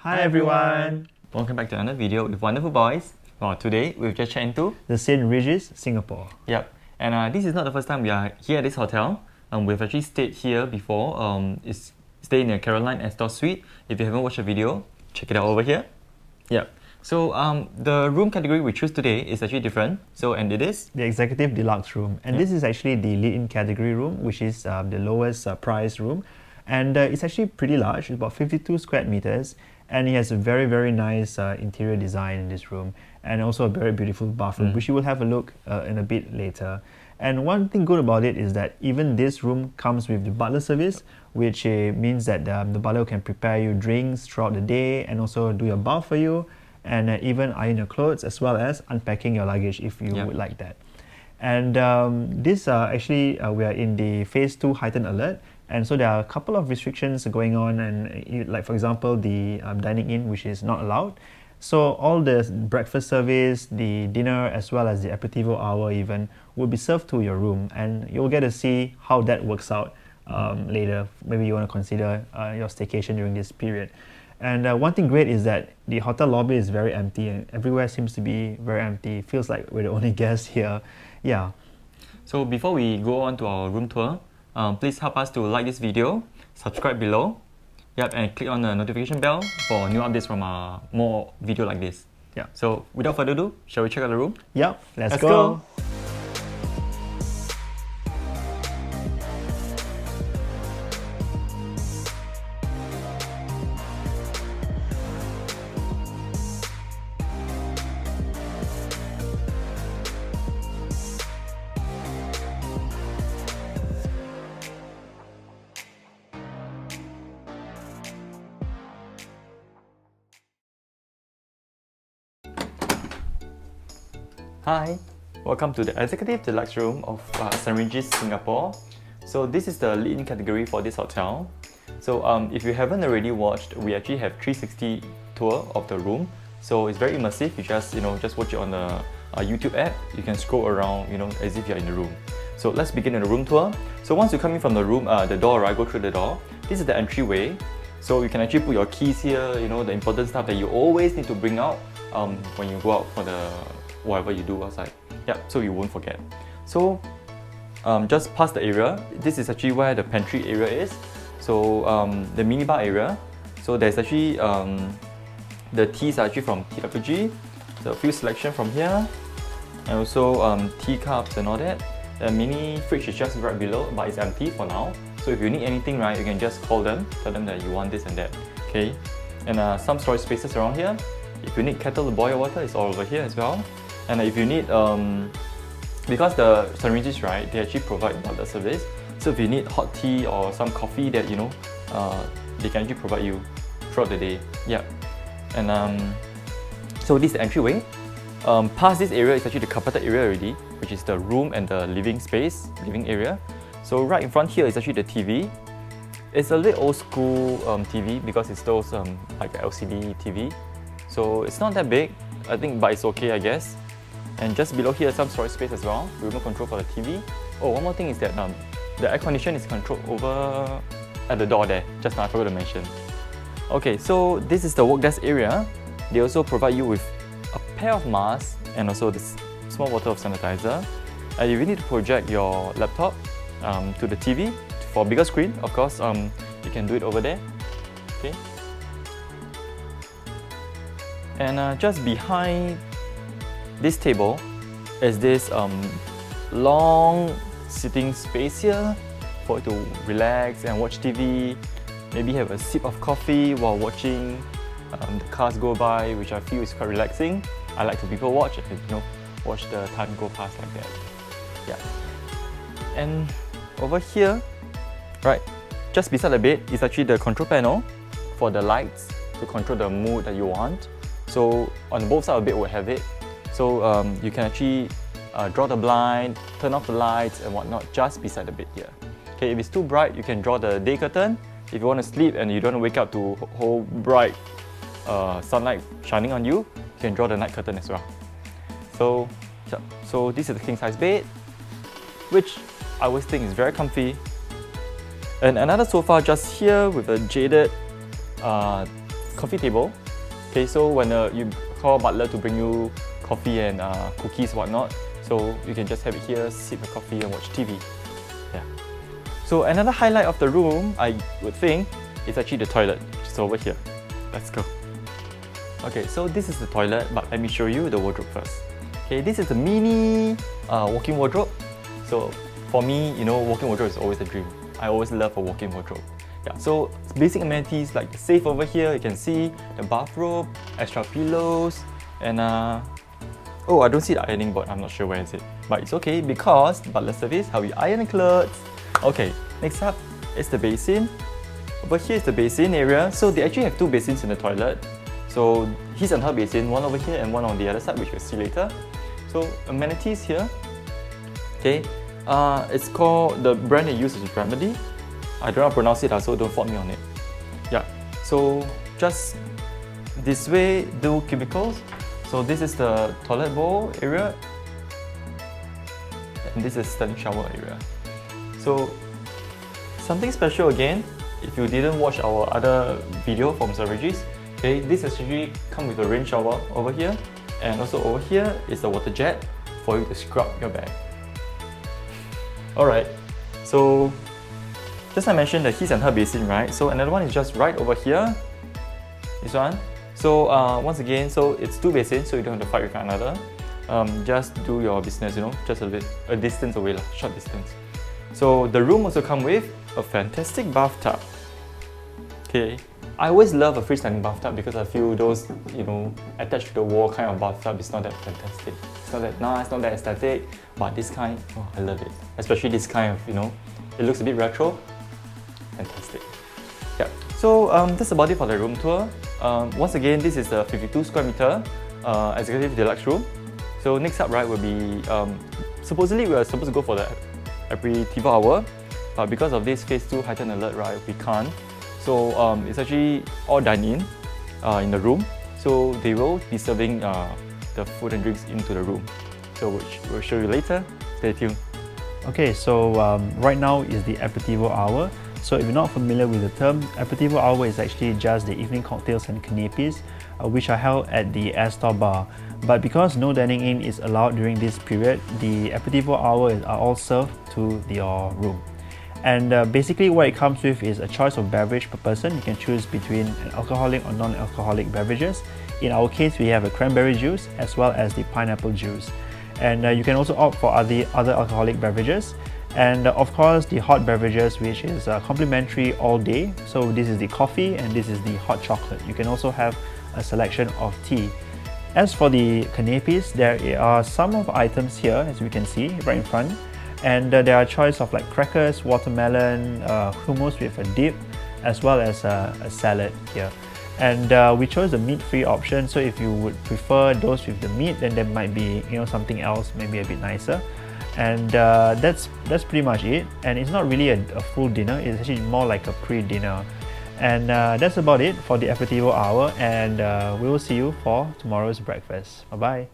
Hi everyone! Welcome back to another video with wonderful boys. Well, today we've just checked into the St. Regis Singapore. Yep, and this is not the first time we are here at this hotel. We've actually stayed here before. It's staying near Caroline Astor Suite. If you haven't watched the video, check it out over here. Yep. So the room category we choose today is actually different. And it is the Executive Deluxe Room, and this is actually the lead-in category room, which is the lowest price room, and it's actually pretty large. It's about 52 square meters. And it has a very nice interior design in this room, and also a very beautiful bathroom, which you will have a look in a bit later. And one thing good about it is that even this room comes with the butler service, which means that the butler can prepare you drinks throughout the day and also do your bath for you, and even iron your clothes, as well as unpacking your luggage if you would like that. And this actually we are in the phase 2 heightened alert. And so there are a couple of restrictions going on, and like for example the dining in, which is not allowed. So all the breakfast service, the dinner, as well as the aperitivo hour even, will be served to your room, and you'll get to see how that works out later. Maybe you want to consider your staycation during this period. And one thing great is that the hotel lobby is very empty, and everywhere seems to be very empty. It feels like we're the only guests here. Yeah. So before we go on to our room tour, please help us to like this video, subscribe below, and click on the notification bell for new updates from more video like this. So without further ado, shall we check out the room? Let's go. Hi, welcome to the Executive Deluxe Room of St. Regis Singapore. So this is the lead-in category for this hotel. So if you haven't already watched, we actually have 360 tour of the room. So it's very immersive. You just watch it on the YouTube app. You can scroll around, as if you're in the room. So let's begin the room tour. So once you come in from the room, the door, right, go through the door. This is the entryway. So you can actually put your keys here. The important stuff that you always need to bring out when you go out for the whatever you do outside. So you won't forget. So just past the area, this is actually where the pantry area is. So the minibar area. So there's actually the teas are actually from TWG. So a few selection from here, and also teacups and all that. The mini fridge is just right below, but it's empty for now. So if you need anything, right, you can just call them, tell them that you want this and that. Okay, and some storage spaces around here. If you need kettle to boil water, it's all over here as well. And if you need, because the St. Regis, right, they actually provide butler service. So if you need hot tea or some coffee that they can actually provide you throughout the day. And so this is the entryway. Past this area is actually the carpeted area already, which is the room and the living area. So right in front here is actually the TV. It's a little old school TV because it's those like LCD TV. So it's not that big, I think, but it's okay, I guess. And just below here, some storage space as well, remote control for the TV. Oh, one more thing is that the air condition is controlled over at the door there. Just now I forgot to mention. Okay, so this is the work desk area. They also provide you with a pair of masks and also this small bottle of sanitizer. And if you need to project your laptop to the TV for bigger screen, of course, you can do it over there. Okay. And just behind this table is this long sitting space here for you to relax and watch TV, maybe have a sip of coffee while watching the cars go by, which I feel is quite relaxing. I like to people watch and watch the time go past like that. And over here, right, just beside the bed is actually the control panel for the lights to control the mood that you want. So on both sides of the bed will have it. So you can actually draw the blind, turn off the lights and whatnot just beside the bed here. Okay, if it's too bright, you can draw the day curtain. If you want to sleep and you don't want to wake up to whole bright sunlight shining on you, you can draw the night curtain as well. So this is the king size bed, which I always think is very comfy. And another sofa just here with a jaded coffee table. Okay, so when you call butler to bring you coffee and cookies, whatnot, so you can just have it here, sip a coffee and watch TV. Yeah. So another highlight of the room, I would think, is actually the toilet, which is over here. Let's go. Okay, so this is the toilet, but let me show you the wardrobe first. Okay, this is a mini walk-in wardrobe. So for me, you know, walk-in wardrobe is always a dream. I always love a walk-in wardrobe. Yeah, so basic amenities like the safe over here, you can see the bathrobe, extra pillows, and oh, I don't see the ironing board, I'm not sure where is it. But it's okay because butler service, how we iron clothes. Okay, next up is the basin. Over here is the basin area. So they actually have two basins in the toilet. So his and her basin, one over here and one on the other side, which we'll see later. So amenities here. Okay, it's called, the brand they use is Remedy. I don't know how to pronounce it, so don't fault me on it. Yeah, so just this way, do cubicles. So this is the toilet bowl area. And this is standing shower area. So something special again, if you didn't watch our other video from Sir Regis, okay, this actually comes with a rain shower over here, and also over here is the water jet for you to scrub your bag. Alright, so just I mentioned the his and her basin, right? So another one is just right over here, this one. So once again, so it's two basins, so you don't have to fight with another. Just do your business, you know, just a distance away, short distance. So the room also comes with a fantastic bathtub. Okay, I always love a freestanding bathtub because I feel those, you know, attached to the wall kind of bathtub is not that fantastic. It's not that nice, not that aesthetic, but this kind, oh, I love it. Especially this kind of, you know, it looks a bit retro. Fantastic. Yeah, so that's about it for the room tour. Once again, this is a 52 square meter Executive Deluxe Room. So next up, right, will be, supposedly we are supposed to go for the Aperitivo hour, but because of this phase 2 heightened alert, right, we can't. So it's actually all dine-in in the room. So they will be serving the food and drinks into the room. So which we'll show you later. Stay tuned. Okay, so right now is the Aperitivo hour. So if you're not familiar with the term, Aperitivo hour is actually just the evening cocktails and canapes, which are held at the Astor bar. But because no dining in is allowed during this period, the Aperitivo hour are all served to your room. And basically what it comes with is a choice of beverage per person. You can choose between an alcoholic or non-alcoholic beverages. In our case, we have a cranberry juice as well as the pineapple juice. And you can also opt for other alcoholic beverages. And of course, the hot beverages, which is complimentary all day. So this is the coffee and this is the hot chocolate. You can also have a selection of tea. As for the canapes, there are some of items here, as we can see right in front. And there are a choice of like crackers, watermelon, hummus with a dip, as well as a salad here. And we chose the meat-free option. So if you would prefer those with the meat, then there might be, you know, something else, maybe a bit nicer. And that's pretty much it. And it's not really a full dinner. It's actually more like a pre-dinner. And that's about it for the Aperitivo hour. And we will see you for tomorrow's breakfast. Bye-bye.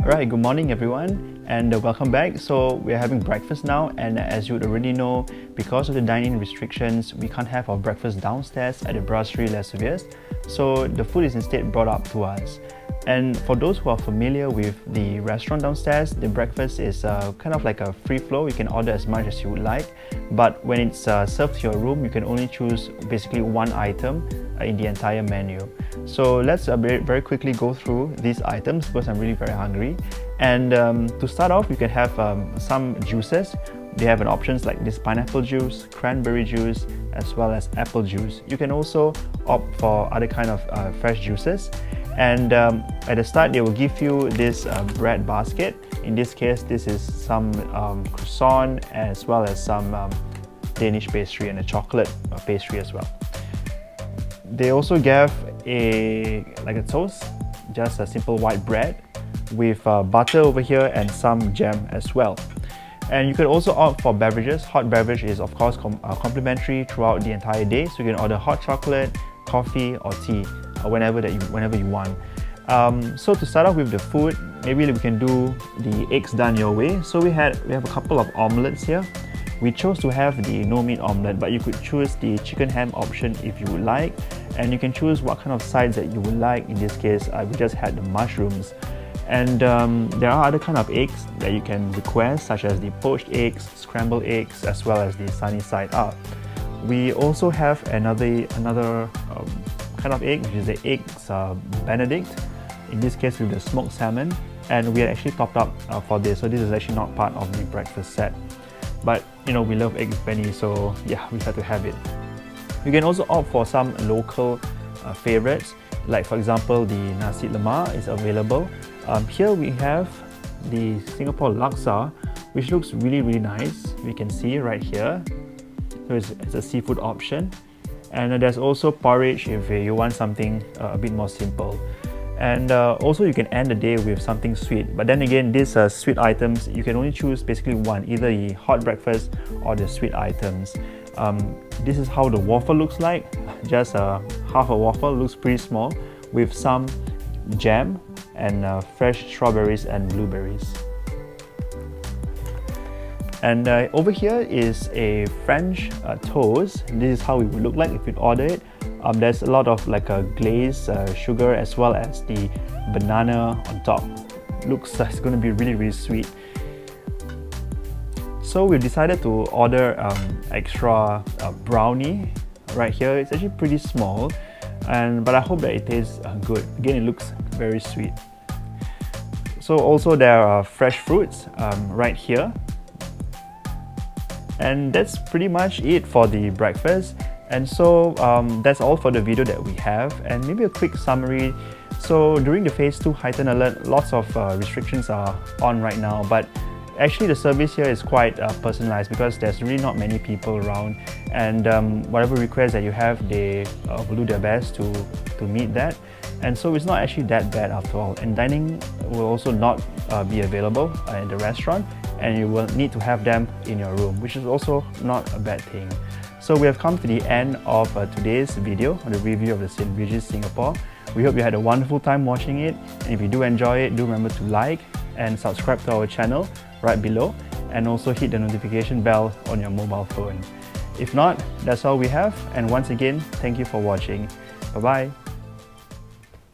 Alright, good morning everyone, and welcome back. So we're having breakfast now, and as you would already know, because of the dining restrictions, we can't have our breakfast downstairs at the Brasserie Les Sauveurs. So the food is instead brought up to us. And for those who are familiar with the restaurant downstairs, the breakfast is kind of like a free flow. You can order as much as you would like, but when it's served to your room, you can only choose basically one item in the entire menu. So let's very quickly go through these items because I'm really very hungry. And to start off, you can have some juices. They have options like this pineapple juice, cranberry juice, as well as apple juice. You can also opt for other kind of fresh juices. And at the start, they will give you this bread basket. In this case, this is some croissant as well as some Danish pastry and a chocolate pastry as well. They also gave like a toast, just a simple white bread with butter over here and some jam as well. And you can also opt for beverages. Hot beverage is of course complimentary throughout the entire day, so you can order hot chocolate, coffee or tea whenever you want. So to start off with the food, maybe we can do the eggs done your way. So we have a couple of omelets here. We chose to have the no meat omelette, but you could choose the chicken ham option if you would like, and you can choose what kind of sides that you would like. In this case, we just had the mushrooms. And there are other kind of eggs that you can request, such as the poached eggs, scrambled eggs, as well as the sunny side up. We also have another kind of egg, which is the eggs Benedict, in this case with the smoked salmon, and we are actually topped up for this, so this is actually not part of the breakfast set. But you know, we love eggs Benny, so yeah, we had to have it. You can also opt for some local favorites, like for example the nasi lemak is available. Here we have the Singapore laksa, which looks really nice. We can see right here. So it's a seafood option, and there's also porridge if you want something a bit more simple. And also you can end the day with something sweet, but then again, these sweet items, you can only choose basically one, either the hot breakfast or the sweet items. This is how the waffle looks like. Just half a waffle, looks pretty small, with some jam and fresh strawberries and blueberries. And over here is a French toast. This is how it would look like if you'd order it. There's a lot of like a glazed sugar, as well as the banana on top. Looks like it's going to be really sweet. So we decided to order extra brownie right here. It's actually pretty small, but I hope that it tastes good. Again, it looks very sweet. So also there are fresh fruits right here. And that's pretty much it for the breakfast. And so that's all for the video that we have, and maybe a quick summary. So during the phase 2 Heightened alert, lots of restrictions are on right now, but actually the service here is quite personalized, because there's really not many people around, and whatever request that you have, they will do their best to meet that. And so it's not actually that bad after all. And dining will also not be available in the restaurant, and you will need to have them in your room, which is also not a bad thing. So we have come to the end of today's video, the review of the St. Regis Singapore. We hope you had a wonderful time watching it, and if you do enjoy it, do remember to like and subscribe to our channel right below, and also hit the notification bell on your mobile phone. If not, that's all we have, and once again, thank you for watching. Bye bye.